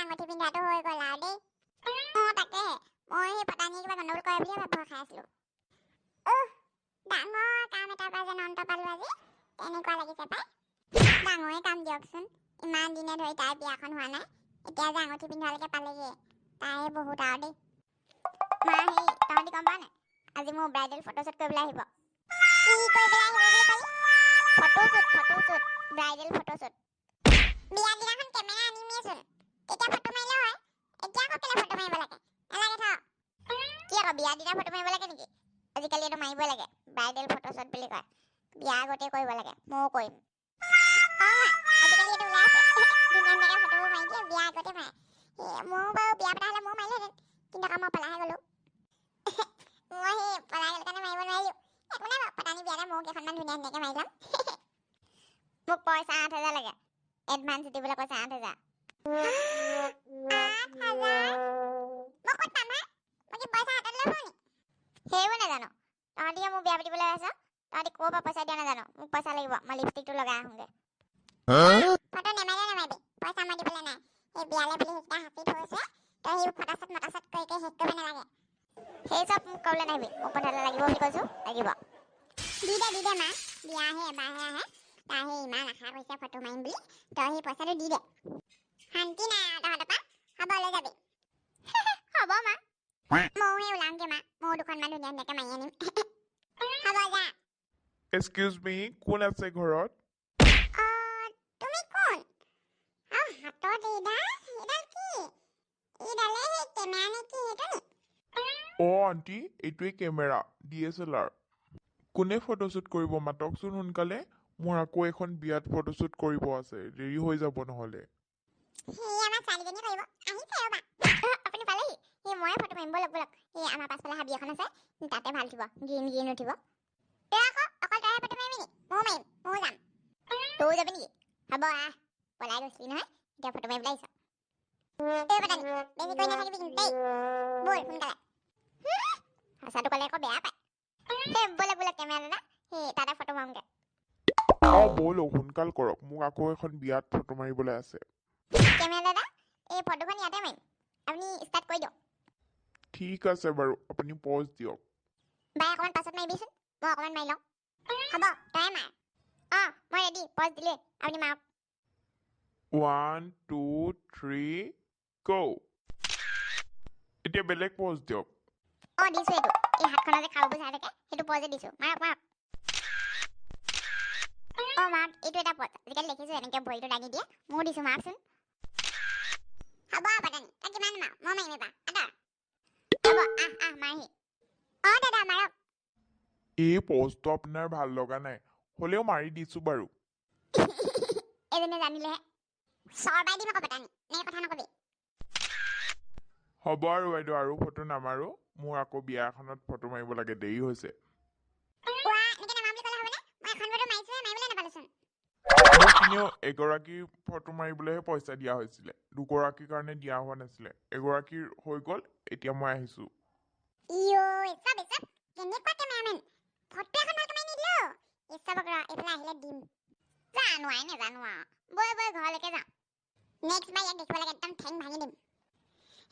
আঙুঠি পিন্ধাটো হৈ গ'ল আৰু দেই। তাকে মই সেই পতানী কিবা গণ্ডগোল কৰে বুলিয়ে ভয় খাই আছিলো। ডাঙৰ কাম এটাৰ পৰা যেন অন্ত পালো আজি, তেনেকুৱা লাগিছে পাই। ডাঙৰে কাম দিয়কচোন, ইমান দিনে ধৰি তাইৰ বিয়াখন হোৱা নাই, এতিয়া যে আঙুঠি পিন্ধালৈকে পালেগে, তাইহে বহুত আৰু দেই। মা সেই তহঁতি গম পাৱ নাই, আজি মোৰ ব্ৰাইডেল ফটোশ্বুট কৰিবলৈ আহিব। কি কৰিবলৈ আহিব বুলি ক'লি? Photoshoot bridal photoshoot. বিয়া দিনাখন কেমেৰা আনিমেইচোন, তেতিয়া ফটো মাৰিলে হয়। এতিয়া আকৌ কেলে ফটো মাৰিব লাগে? নালাগে থ। কি আকৌ বিয়া দিনা ফটো মাৰিব লাগে নেকি? আজিকালি এইটো মাৰিবই লাগে, ব্ৰাইডেল ফটোশ্বুট বুলি কয়। বিয়া আগতে কৰিব লাগে, ময়ো কৰিম। আজিকালি এইটো ওলাই আছে, ধুনীয়া ধুনীয়াকৈ ফটোবোৰ মাৰি দিয়ে, বিয়া আগতে মাৰে। ময়ো বাৰু বিয়া পতা হ'লে ময়ো মাৰিলোহেঁতেন, কিন্তু আকৌ মই পলাইহে গ'লো। মই সেই পলাই গ'ল কাৰণে মাৰিব নোৱাৰিলো। একো নাই বাৰু, পতানী বিয়াতে ময়ো কেইখনমান ধুনীয়া ধুনীয়াকৈ মাৰি যাম। মোক পইচা 8,000 লাগে, এডভান্স দিবলৈ কৈছে 8,000। 8,000? মই ক'ত পাম হা? মই কি পইচা হাতত লৈ ফুৰো নি? সেইবোৰ নাজানো, তহঁতিহে মোৰ বিয়া পাতিবলৈ আহিছ, তহঁতি ক'ৰ পৰা পইচা দিয়া নাজানো, মোক পইচা লাগিব, মই লিপষ্টিকটো লগাই আহোঁগৈ। ফটো নেমাৰিবি, পইচা মই দিবলৈ নাই। সেই বিয়ালে বুলি সেইকেইটা হাঁচি থৈছে, তই সেই ফটাচট মটাচট কৰি শেষ কৰিব নালাগে। সেই চব মোক ক'বলৈ নাহিবি, মোক পইচাটো লাগিব বুলি কৈছোঁ, লাগিব। দি দে মা, বিয়াহে এবাৰহে আহে, তাই সেই ইমান আশা কৰিছে ফটো মাৰিম বুলি, তই সেই পইচাটো দি দে। শান্তি নাই আৰু তহঁতৰ পৰা, হ'ব লৈ যাবি। হ'ব মা, ময়ো সেই ওলামগে মা, ময়ো দুখনমান ধুনীয়া ধুনীয়াকৈ মাৰি আনিম। হ'ব যা। এক্সকিউজ মি, কোন আছে ঘৰত? তুমি কোন? আৰু হাতত এইডাল কি? এইডালে সেই কেমেৰা নে কি সেইটো নি? আণ্টি, এইটোৱে কেমেৰা, DSLR। কোনে ফটোশ্বুট কৰিব মাতকচোন সোনকালে, মোৰ আকৌ এখন বিয়াত ফটোশ্বুট কৰিব আছে, দেৰি হৈ যাব নহ'লে। সেই আমাৰ ছোৱালীজনীয়ে কৰিব, আহিছে ৰ'বা। আপুনি পালেহি? সেই ময়ে ফটো মাৰিম, ব'লক। সেই আমাৰ পাছফালে হাবি এখন আছে, তাতে ভাল উঠিব, গ্ৰীণ উঠিব। আকৌ অকল তইহে ফটো মাৰিবি নি? ময়ো মাৰিম, ময়ো যাম। তয়ো যাবি নেকি? হ'ব আহ, পলাই গৈছিলি নহয়, এতিয়া ফটো মাৰিবলৈ আহিছ। পতানী, বেছি কৰি নাথাকিবি কিন্তু দেই, ব'ল সোনকালে। সঁচাটো ক'লে আকৌ বেয়া পায়। সেই ব'লক কেমেৰা দাদা, সেই তাতে ফটো মাৰোঁগৈ। ব'লক, সোনকাল কৰক, মোক আকৌ এখন বিয়াত ফটো মাৰিবলৈ আছে। কেমেৰা দাদা, এই ফটোখন ইয়াতে মাৰিম, আপুনি ষ্টাৰ্ট কৰি দিয়ক। ঠিক আছে বাৰু, আপুনি পজ দিয়ক। বাই অকণমান পাছত মাৰিবিচোন, মই অকণমান মাৰি লওঁ। হ'ব, তই মাৰ। মই ৰেডি, পজ দিলে, আপুনি মাৰক। 1, 2, 3, go! এতিয়া বেলেগ পজ দিয়ক। দিছোঁ এইটো, এই হাতখনৰ যে খাৰু বুজাই থাকে, সেইটো পজে দিছোঁ, মাৰক। মাৰক, এইটো এটা পজ, আজিকালি দেখিছোঁ এনেকৈ ভৰিটো দাঙি দিয়ে, ময়ো দিছোঁ, মাৰকচোন। হ'ব পতানী, তই কিমান মাৰ, মই মাৰিম এবাৰ, আদৰ। হ'ব, মাৰহি। দাদা মাৰক। এই পজটো আপোনাৰ ভাল লগা নাই, হ'লেও মাৰি দিছোঁ বাৰু। এজনে জানিলেহে, চৰবাই দিম আকৌ পতানী, নে কথা নকবি। হ'ব আৰু বাইদেউ, আৰু ফটো নামাৰো, মোৰ আকৌ বিয়া এখনত ফটো মাৰিব লাগে, দেৰি হৈছে। মোক এনেও এগৰাকী ফটো মাৰিবলৈহে পইচা দিয়া হৈছিলে, দুগৰাকীৰ কাৰণে দিয়া হোৱা নাছিলে, এগৰাকীৰ হৈ গ'ল, এতিয়া মই আহিছোঁ। নাজানো বৈ ঘৰলৈকে যাওঁ, নেক্সট বাৰ ইয়াক দেখিব লাগে, একদম ঠেং ভাঙি দিম।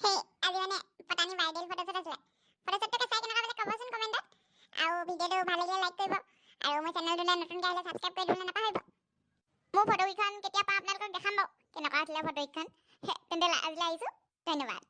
সেই আজি মানে পতানী ব্ৰাইডেল ফটোশ্বুট আছিলে, ফটোশ্বুটটোকে চাই কেনেকুৱা পালে ক'বচোন কমেণ্টত, আৰু ভিডিঅ'টো ভাল লাগিলে লাইক কৰিব, আৰু মোৰ চেনেলটোলৈ নতুনকৈ আহিলে ছাবস্ক্ৰাইব কৰি দিবলৈ নাপাহৰিব। মোৰ ফটোকেইখন কেতিয়া পাওঁ আপোনালোকক দেখাম বাৰু, কেনেকুৱা আছিলে ফটোকেইখন। তেন্তে আজিলৈ আহিছোঁ, ধন্যবাদ।